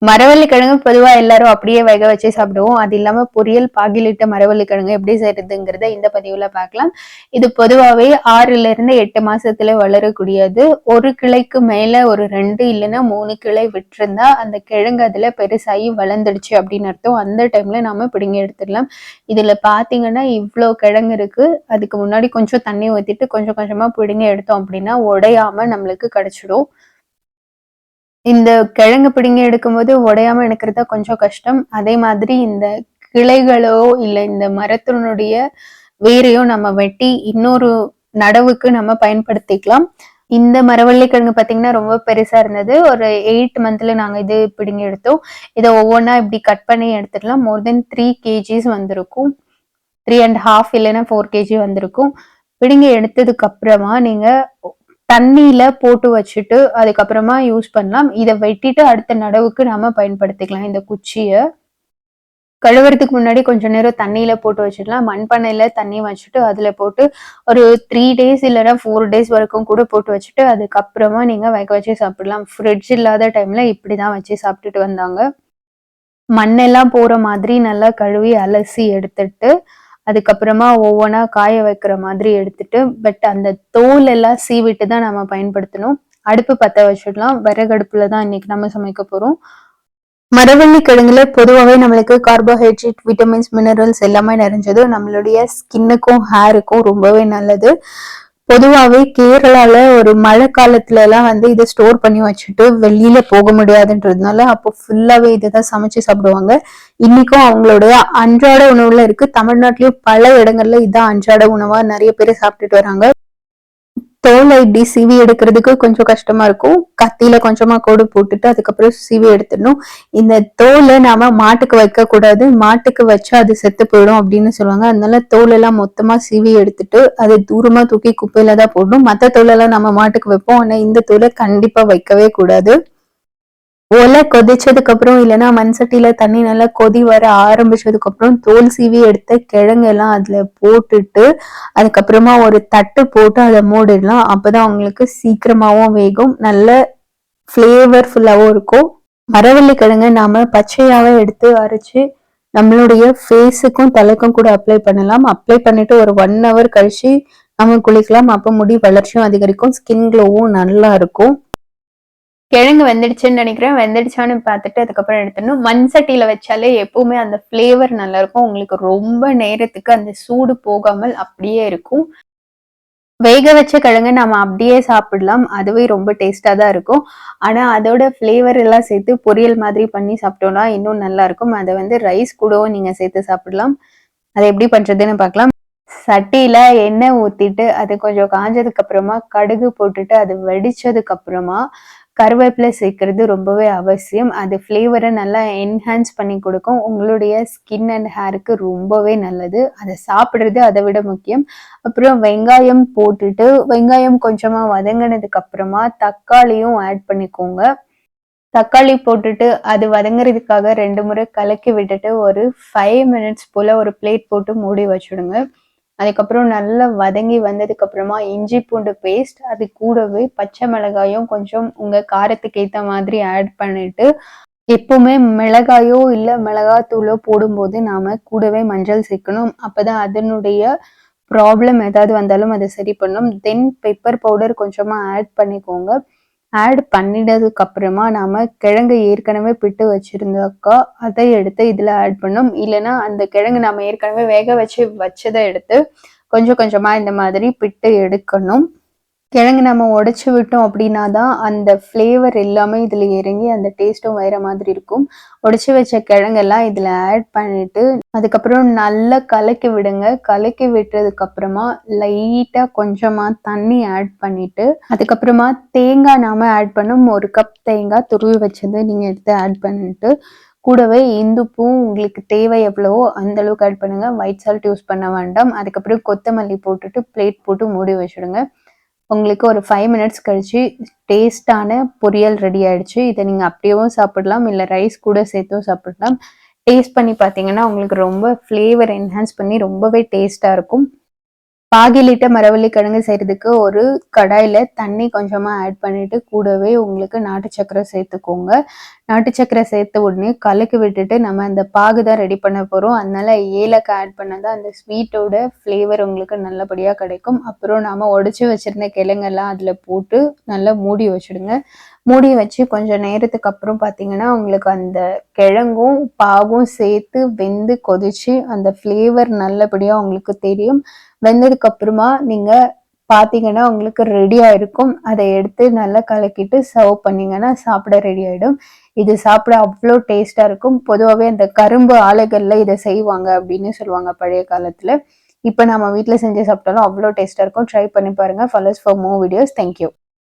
மரவள்ளி கிழங்கு பொதுவா எல்லாரும் அப்படியே வேக வச்சு சாப்பிடுவோம். அது இல்லாம பொரியல், பாகிலிட்ட மரவள்ளி கிழங்கு எப்படி செய்யறதுங்கிறத இந்த பதிவுல பார்க்கலாம். இது பொதுவாவே 6ல இருந்து 8 மாசத்துல வளரக்கூடியது. ஒரு கிளைக்கு மேல ஒரு 2 இல்லைன்னா 3 கிளை விட்டிருந்தா அந்த கிழங்கு அதுல பெருசாகி வளர்ந்துடுச்சு அப்படின்னு அர்த்தம். அந்த டைம்ல நாம பிடுங்கி எடுத்துடலாம். இதுல பாத்தீங்கன்னா இவ்வளோ கிழங்கு இருக்கு. அதுக்கு முன்னாடி கொஞ்சம் தண்ணி ஊத்திட்டு கொஞ்சம் கொஞ்சமா பிடுங்கி எடுத்தோம் அப்படின்னா உடையாம நம்மளுக்கு கிடைச்சிடும். இந்த கிழங்கு பிடுங்கி எடுக்கும்போது உடையாம எடுக்கிறது கொஞ்சம் கஷ்டம். அதே மாதிரி இந்த கிளைகளோ இல்ல இந்த மரத்தினுடைய வேரையோ நம்ம வெட்டி இன்னொரு நடவுக்கு நம்ம பயன்படுத்திக்கலாம். இந்த மரவள்ளி கிழங்கு பாத்தீங்கன்னா ரொம்ப பெருசா இருந்தது. ஒரு 8 மந்த்ல நாங்க இது பிடுங்கி எடுத்தோம். இதை ஒவ்வொன்னா இப்படி கட் பண்ணி எடுத்துக்கலாம். மோர் தென் 3 kgs வந்திருக்கும். 3.5 இல்லைன்னா 4 kg வந்திருக்கும். பிடுங்கி எடுத்ததுக்கு அப்புறமா நீங்க தண்ணியில போட்டு வச்சுட்டு அதுக்கப்புறமா யூஸ் பண்ணலாம். இதை வெட்டிட்டு அடுத்த நடவுக்கு நாம பயன்படுத்திக்கலாம். இந்த குச்சிய கழுவுறதுக்கு முன்னாடி கொஞ்ச நேரம் தண்ணியில போட்டு வச்சிடலாம். மண்பானையில தண்ணி வச்சுட்டு அதுல போட்டு ஒரு 3 days இல்லைன்னா 4 days வரைக்கும் கூட போட்டு வச்சுட்டு அதுக்கப்புறமா நீங்க வேக வச்சு சாப்பிடலாம். ஃப்ரிட்ஜ் இல்லாத டைம்ல இப்படிதான் வச்சு சாப்பிட்டுட்டு வந்தாங்க. மண்ணெல்லாம் போற மாதிரி நல்லா கழுவி அலசி எடுத்துட்டு அதுக்கப்புறமா ஒவ்வொன்னா காய வைக்கிற மாதிரி எடுத்துட்டு பட் அந்த தோல் எல்லாம் சீவிட்டு தான் நம்ம பயன்படுத்தணும். அடுப்பு பத்த வச்சிடலாம். விறகடுப்புல தான் இன்னைக்கு நம்ம சமைக்க போறோம். மரவள்ளி கிழங்குல பொதுவாகவே நம்மளுக்கு கார்போஹைட்ரேட், விட்டமின்ஸ், மினரல்ஸ் எல்லாமே நிறைஞ்சது. நம்மளுடைய ஸ்கின்னுக்கும் ஹேருக்கும் ரொம்பவே நல்லது. பொதுவாகவே கேரளால ஒரு மழை காலத்துல எல்லாம் இதை ஸ்டோர் பண்ணி வச்சுட்டு வெளியில போக முடியாதுன்றதுனால அப்போ ஃபுல்லாவே இதுதான் சமைச்சு சாப்பிடுவாங்க. இன்னைக்கும் அவங்களுடைய அன்றாட உணவுல இருக்கு. தமிழ்நாட்டிலயும் பல இடங்கள்ல இதான் அன்றாட உணவா நிறைய பேர் சாப்பிட்டுட்டு வராங்க. தோலை இப்படி சீவி எடுக்கிறதுக்கு கொஞ்சம் கஷ்டமா இருக்கும். கத்தியில கொஞ்சமா கோடு போட்டுட்டு அதுக்கப்புறம் சீவி எடுத்துடணும். இந்த தோலை நாம மாட்டுக்கு வைக்க கூடாது. மாட்டுக்கு வச்சா அது செத்து போயிடும் அப்படின்னு சொல்லுவாங்க. அதனால தோல் எல்லாம் மொத்தமா சீவி எடுத்துட்டு அதை தூரமா தூக்கி குப்பையில தான் போடணும். மற்ற தோலெல்லாம் நம்ம மாட்டுக்கு வைப்போம். ஆனா இந்த தோலை கண்டிப்பா வைக்கவே கூடாது. ஒலை கொதிச்சதுக்கு அப்புறம் இல்லைன்னா மண் சட்டியில தண்ணி நல்லா கொதி வர ஆரம்பிச்சதுக்கு அப்புறம் தோல் சீவி எடுத்த கிழங்கு எல்லாம் அதுல போட்டுட்டு அதுக்கப்புறமா ஒரு தட்டு போட்டு அதை மூடிடலாம். அப்பதான் அவங்களுக்கு சீக்கிரமாவும் வேகும், நல்ல ஃபிளேவர்ஃபுல்லாவும் இருக்கும். மரவள்ளி கிழங்கு நாம பச்சையாவே எடுத்து அரைச்சு நம்மளுடைய ஃபேஸுக்கும் தலைக்கும் கூட அப்ளை பண்ணலாம். அப்ளை பண்ணிட்டு ஒரு 1 hour கழிச்சு நம்ம குளிக்கலாம். அப்ப முடி வளர்ச்சியும் அதிகரிக்கும், ஸ்கின் க்ளோவும் நல்லா இருக்கும். கிழங்கு வெந்துடுச்சுன்னு நினைக்கிறேன். வெந்துடுச்சான்னு பார்த்துட்டு அதுக்கப்புறம் எடுத்துடணும். மண் சட்டியில வச்சாலே எப்பவுமே அந்த ஃபிளேவர் நல்லா இருக்கும். உங்களுக்கு ரொம்ப நேரத்துக்கு அந்த சூடு போகாமல் அப்படியே இருக்கும். வேக வச்ச கிழங்கு நம்ம அப்படியே சாப்பிடலாம். அதுவே ரொம்ப டேஸ்டா தான் இருக்கும். ஆனா அதோட ஃபிளேவர் எல்லாம் சேர்த்து பொரியல் மாதிரி பண்ணி சாப்பிட்டோம்னா இன்னும் நல்லா இருக்கும். அதை ரைஸ் கூடவும் நீங்க சேர்த்து சாப்பிடலாம். அதை எப்படி பண்றதுன்னு பார்க்கலாம். சட்டியில எண்ணெய் ஊத்திட்டு அது கொஞ்சம் காஞ்சதுக்கு அப்புறமா கடுகு போட்டுட்டு அது வெடிச்சதுக்கு அப்புறமா கருவேப்பிலை சேர்க்கறது ரொம்பவே அவசியம். அது ஃப்ளேவரை நல்லா என்ஹான்ஸ் பண்ணி கொடுக்கும். உங்களுடைய ஸ்கின் அண்ட் ஹேருக்கு ரொம்பவே நல்லது. அதை சாப்பிட்றது அதை விட முக்கியம். அப்புறம் வெங்காயம் போட்டுட்டு வெங்காயம் கொஞ்சமா வதங்கினதுக்கு அப்புறமா தக்காளியும் ஆட் பண்ணிக்கோங்க. தக்காளி போட்டுட்டு அது வதங்குறதுக்காக 2 முறை கலக்கி விட்டுட்டு ஒரு 5 minutes போல ஒரு பிளேட் போட்டு மூடி வச்சுடுங்க. அதுக்கப்புறம் நல்லா வதங்கி வந்ததுக்கு அப்புறமா இஞ்சி பூண்டு பேஸ்ட், அது கூடவே பச்சை மிளகாயும் கொஞ்சம் உங்க காரத்துக்கு ஏத்த மாதிரி ஆட் பண்ணிட்டு எப்பவுமே மிளகாயோ இல்ல மிளகாத்தூளோ போடும்போது நாம கூடவே மஞ்சள் சேர்க்கணும். அப்பதான் அதனுடைய ப்ராப்ளம் ஏதாவது வந்தாலும் அதை சரி பண்ணும். தென் பெப்பர் பவுடர் கொஞ்சமா ஆட் பண்ணிக்கோங்க. ஆட் பண்ணினதுக்கு அப்புறமா நாம கிழங்கு ஏற்கனவே பிட்டு வச்சிருந்தாக்கா அதை எடுத்து இதுல ஆட் பண்ணும். இல்லைன்னா அந்த கிழங்கு நம்ம ஏற்கனவே வேக வச்சதை எடுத்து கொஞ்சம் கொஞ்சமா இந்த மாதிரி பிட்டு எடுக்கணும். கிழங்கு நம்ம உடைச்சு விட்டோம் அப்படின்னா தான் அந்த ஃப்ளேவர் எல்லாமே இதுல இறங்கி அந்த டேஸ்ட்டும் வேற மாதிரி இருக்கும். உடைச்சு வச்ச கிழங்கெல்லாம் இதுல ஆட் பண்ணிட்டு அதுக்கப்புறம் நல்லா கலக்கி விடுங்க. கலக்கி விட்டதுக்கு அப்புறமா லைட்டா கொஞ்சமா தண்ணி ஆட் பண்ணிட்டு அதுக்கப்புறமா தேங்காய் நாம ஆட் பண்ணும். 1 கப் தேங்காய் துருவி வச்சது நீங்க எடுத்து ஆட் பண்ணிட்டு கூடவே இந்துப்பும் உங்களுக்கு தேவை எவ்வளவோ அந்த அளவுக்கு ஆட் பண்ணுங்க. ஒயிட் சால்ட் யூஸ் பண்ண வேண்டாம். அதுக்கப்புறம் கொத்தமல்லி போட்டுட்டு பிளேட் போட்டு மூடி வச்சுடுங்க. உங்களுக்கு ஒரு 5 minutes கழிச்சு டேஸ்டான பொரியல் ரெடி ஆயிடுச்சு. இதை நீங்க அப்படியேவும் சாப்பிடலாம், இல்ல ரைஸ் கூட சேர்த்தும் சாப்பிடலாம். டேஸ்ட் பண்ணி பார்த்தீங்கன்னா உங்களுக்கு ரொம்ப ஃப்ளேவர் என்ஹான்ஸ் பண்ணி ரொம்பவே டேஸ்டா இருக்கும். பாகிலிட்ட மரவள்ளி கிழங்கு செய்யறதுக்கு ஒரு கடாயில தண்ணி கொஞ்சமா ஆட் பண்ணிட்டு கூடவே உங்களுக்கு நாட்டு சக்கரை சேர்த்துக்கோங்க. நாட்டு சக்கரை சேர்த்த உடனே கலக்கி விட்டுட்டு நம்ம அந்த பாகு தான் ரெடி பண்ண போகிறோம். அதனால ஏலக்காய் ஆட் பண்ணால் அந்த ஸ்வீட்டோட ஃப்ளேவர் உங்களுக்கு நல்லபடியாக கிடைக்கும். அப்புறம் நாம் உடச்சி வச்சுருந்த கிழங்கெல்லாம் அதில் போட்டு நல்லா மூடி வச்சுடுங்க. மூடி வச்சு கொஞ்சம் நேரத்துக்கு அப்புறம் பார்த்தீங்கன்னா உங்களுக்கு அந்த கிழங்கும் பாகும் சேர்த்து வெந்து கொதிச்சு அந்த ஃப்ளேவர் நல்லபடியாக உங்களுக்கு தெரியும். வெந்ததுக்கு அப்புறமா நீங்கள் பார்த்தீங்கன்னா உங்களுக்கு ரெடியாக இருக்கும். அதை எடுத்து நல்லா கலக்கிட்டு சர்வ் பண்ணிங்கன்னா சாப்பிட ரெடி ஆகிடும். இது சாப்பிட அவ்வளோ டேஸ்ட்டாக இருக்கும். பொதுவாகவே அந்த கரும்பு ஆலைகளில் இதை செய்வாங்க அப்படின்னு சொல்லுவாங்க பழைய காலத்தில். இப்போ நம்ம வீட்டில் செஞ்சு சாப்பிட்டாலும் அவ்வளோ டேஸ்ட்டாக இருக்கும். ட்ரை பண்ணி பாருங்கள். Follows for more videos. Thank you.